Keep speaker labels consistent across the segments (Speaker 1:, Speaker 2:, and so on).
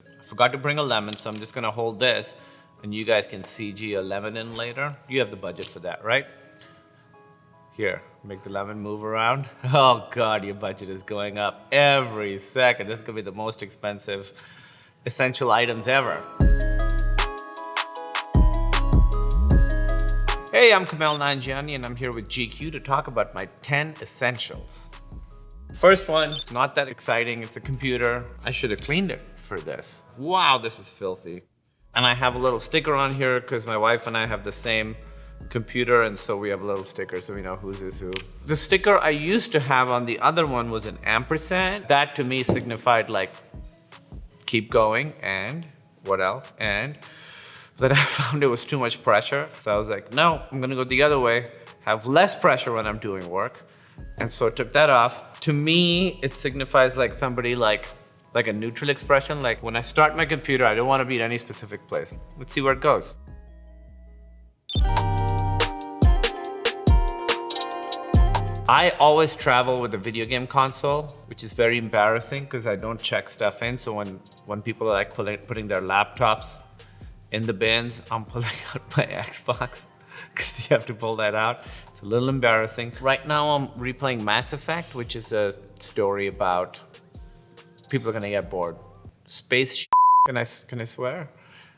Speaker 1: I forgot to bring a lemon, so I'm just gonna hold this and you guys can CG a lemon in later. You have the budget for that, right? Here, make the lemon move around. Oh God, your budget is going up every second. This is gonna be the most expensive essential items ever. Hey, I'm Kumail Nanjiani and I'm here with GQ to talk about my 10 essentials. First one, it's not that exciting. It's a computer. I should have cleaned it for this. Wow, this is filthy. And I have a little sticker on here because my wife and I have the same computer, and so we have a little sticker so we know whose is who. The sticker I used to have on the other one was an ampersand. That to me signified like, keep going, and what else? And then I found it was too much pressure. So I was like, no, I'm gonna go the other way, have less pressure when I'm doing work. And so I took that off. To me, it signifies like somebody like a neutral expression. Like when I start my computer, I don't want to be in any specific place. Let's see where it goes. I always travel with a video game console, which is very embarrassing because I don't check stuff in. So when people are like putting their laptops in the bins, I'm pulling out my Xbox because you have to pull that out. It's a little embarrassing. Right now I'm replaying Mass Effect, which is a story about people are gonna get bored. Space shit. Can I swear?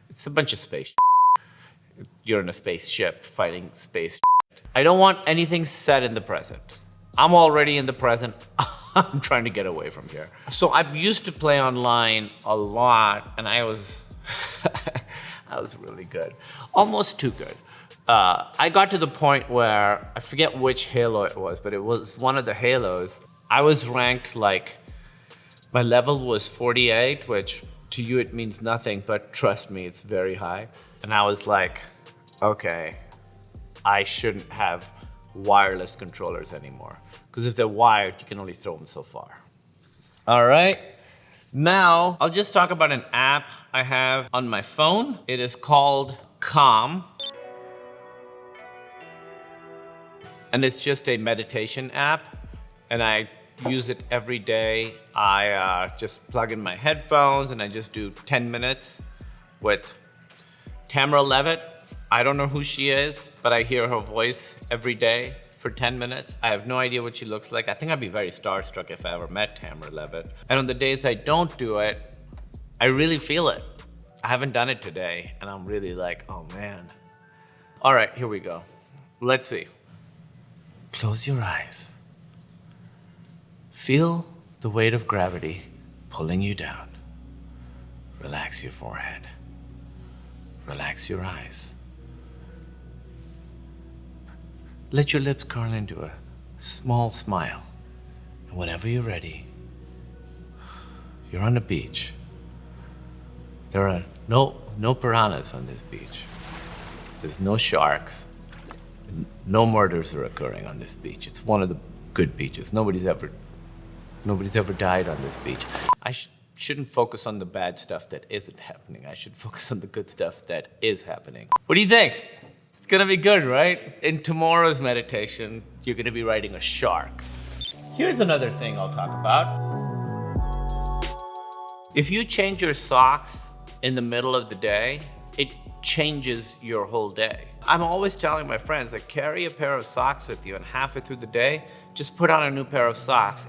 Speaker 1: It's a bunch of space shit. You're in a spaceship fighting space shit. I don't want anything set in the present. I'm already in the present. I'm trying to get away from here. So I used to play online a lot and I was really good. Almost too good. I got to the point where, I forget which Halo it was, but it was one of the Halos. I was ranked like, my level was 48, which to you it means nothing, but trust me, it's very high. And I was like, okay, I shouldn't have wireless controllers anymore. Because if they're wired, you can only throw them so far. All right, now I'll just talk about an app I have on my phone. It is called Calm. And it's just a meditation app, and I use it every day. I just plug in my headphones and I just do 10 minutes with Tamara Levitt. I don't know who she is, but I hear her voice every day for 10 minutes. I have no idea what she looks like. I think I'd be very starstruck if I ever met Tamara Levitt. And on the days I don't do it, I really feel it. I haven't done it today, and I'm really like, oh man. All right, here we go. Let's see. Close your eyes. Feel the weight of gravity pulling you down. Relax your forehead. Relax your eyes. Let your lips curl into a small smile. And whenever you're ready, you're on a beach. There are no piranhas on this beach. There's no sharks. No murders are occurring on this beach. It's one of the good beaches. Nobody's ever died on this beach. I shouldn't focus on the bad stuff that isn't happening. I should focus on the good stuff that is happening. What do you think? It's gonna be good, right? In tomorrow's meditation, you're gonna be riding a shark. Here's another thing I'll talk about. If you change your socks in the middle of the day, it changes your whole day. I'm always telling my friends, like, carry a pair of socks with you and halfway through the day, just put on a new pair of socks.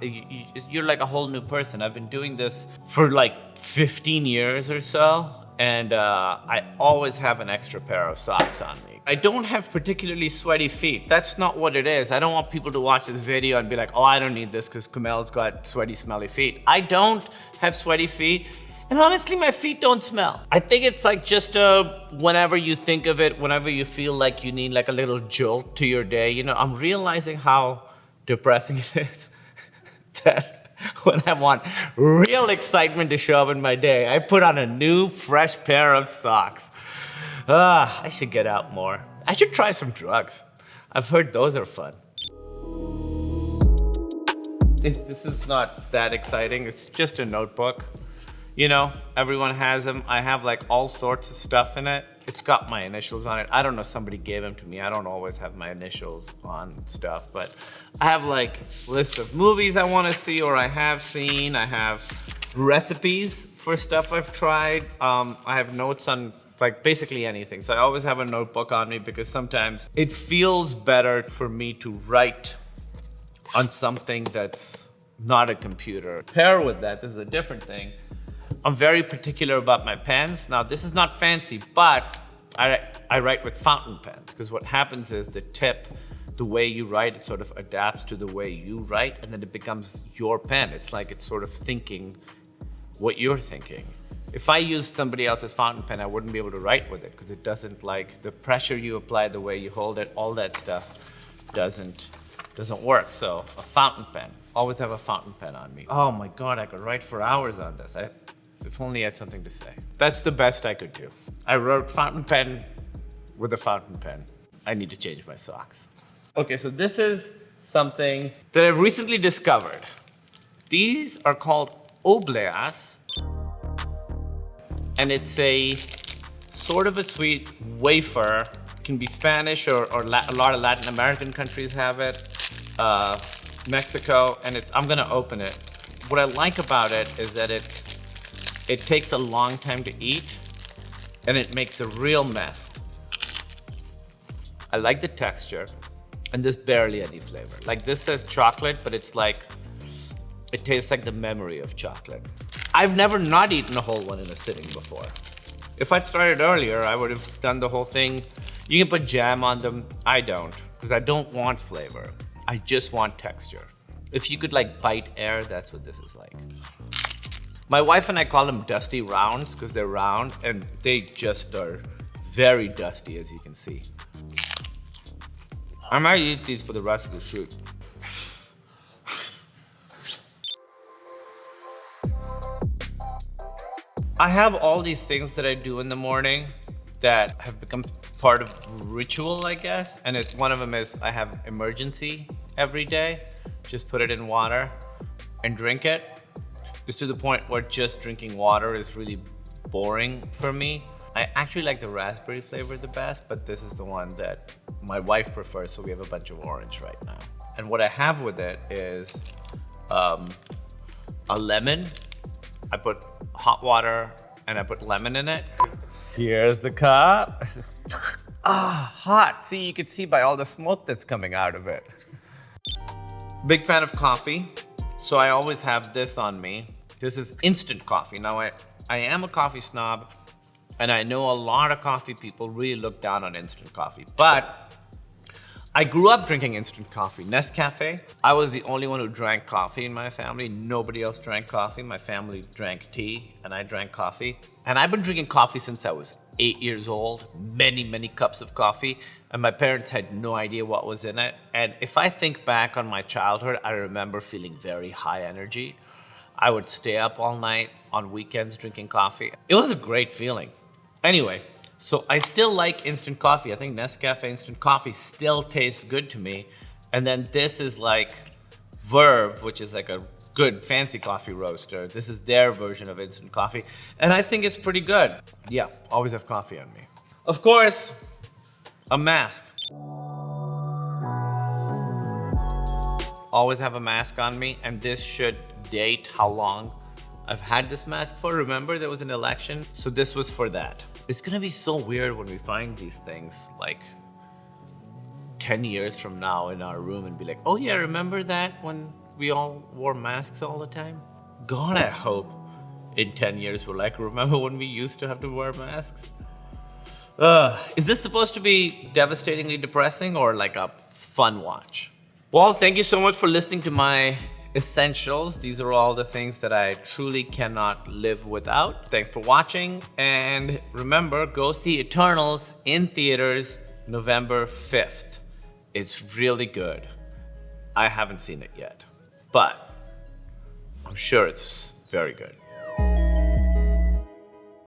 Speaker 1: You're like a whole new person. I've been doing this for like 15 years or so, and I always have an extra pair of socks on me. I don't have particularly sweaty feet. That's not what it is. I don't want people to watch this video and be like, oh, I don't need this because Kumail's got sweaty, smelly feet. I don't have sweaty feet. And honestly, my feet don't smell. I think it's like just whenever you think of it, whenever you feel like you need like a little jolt to your day, you know, I'm realizing how depressing it is that when I want real excitement to show up in my day, I put on a new, fresh pair of socks. I should get out more. I should try some drugs. I've heard those are fun. This is not that exciting. It's just a notebook. You know, everyone has them. I have like all sorts of stuff in it. It's got my initials on it. I don't know, somebody gave them to me. I don't always have my initials on stuff, but I have like lists of movies I want to see or I have seen. I have recipes for stuff I've tried. I have notes on like basically anything. So I always have a notebook on me because sometimes it feels better for me to write on something that's not a computer. Pair with that, this is a different thing. I'm very particular about my pens. Now this is not fancy, but I write with fountain pens because what happens is the tip, the way you write, it sort of adapts to the way you write and then it becomes your pen. It's like it's sort of thinking what you're thinking. If I used somebody else's fountain pen, I wouldn't be able to write with it because it doesn't like the pressure you apply, the way you hold it, all that stuff doesn't work. So a fountain pen, always have a fountain pen on me. Oh my God, I could write for hours on this. If only I had something to say. That's the best I could do. I wrote fountain pen with a fountain pen. I need to change my socks. Okay, so this is something that I've recently discovered. These are called obleas, and it's a sort of a sweet wafer. It can be Spanish or a lot of Latin American countries have it. Mexico, and I'm gonna open it. What I like about it is that it takes a long time to eat, and it makes a real mess. I like the texture, and there's barely any flavor. Like this says chocolate, but it's like, it tastes like the memory of chocolate. I've never not eaten a whole one in a sitting before. If I'd started earlier, I would have done the whole thing. You can put jam on them. I don't, because I don't want flavor. I just want texture. If you could like bite air, that's what this is like. My wife and I call them dusty rounds because they're round and they just are very dusty, as you can see. I might eat these for the rest of the shoot. I have all these things that I do in the morning that have become part of ritual, I guess. And one of them is I have emergency every day. Just put it in water and drink it. It's to the point where just drinking water is really boring for me. I actually like the raspberry flavor the best, but this is the one that my wife prefers, so we have a bunch of orange right now. And what I have with it is a lemon. I put hot water and I put lemon in it. Here's the cup. Hot. See, you can see by all the smoke that's coming out of it. Big fan of coffee, so I always have this on me. This is instant coffee. Now, I am a coffee snob, and I know a lot of coffee people really look down on instant coffee, but I grew up drinking instant coffee. Nescafe. I was the only one who drank coffee in my family. Nobody else drank coffee. My family drank tea, and I drank coffee. And I've been drinking coffee since I was 8 years old, many, many cups of coffee, and my parents had no idea what was in it. And if I think back on my childhood, I remember feeling very high energy. I would stay up all night on weekends drinking coffee. It was a great feeling. Anyway, so I still like instant coffee. I think Nescafe instant coffee still tastes good to me. And then this is like Verve, which is like a good fancy coffee roaster. This is their version of instant coffee. And I think it's pretty good. Yeah, always have coffee on me. Of course, a mask. Always have a mask on me, and this should date how long I've had this mask for. Remember, there was an election, so this was for that. It's gonna be so weird when we find these things like 10 years from now in our room and be like, oh yeah, remember that when we all wore masks all the time? God, I hope in 10 years we're like, remember when we used to have to wear masks? Is this supposed to be devastatingly depressing or like a fun watch? Well, thank you so much for listening to my essentials. These are all the things that I truly cannot live without. Thanks for watching, and remember, go see Eternals in theaters November 5th. It's really good. I haven't seen it yet, but I'm sure it's very good.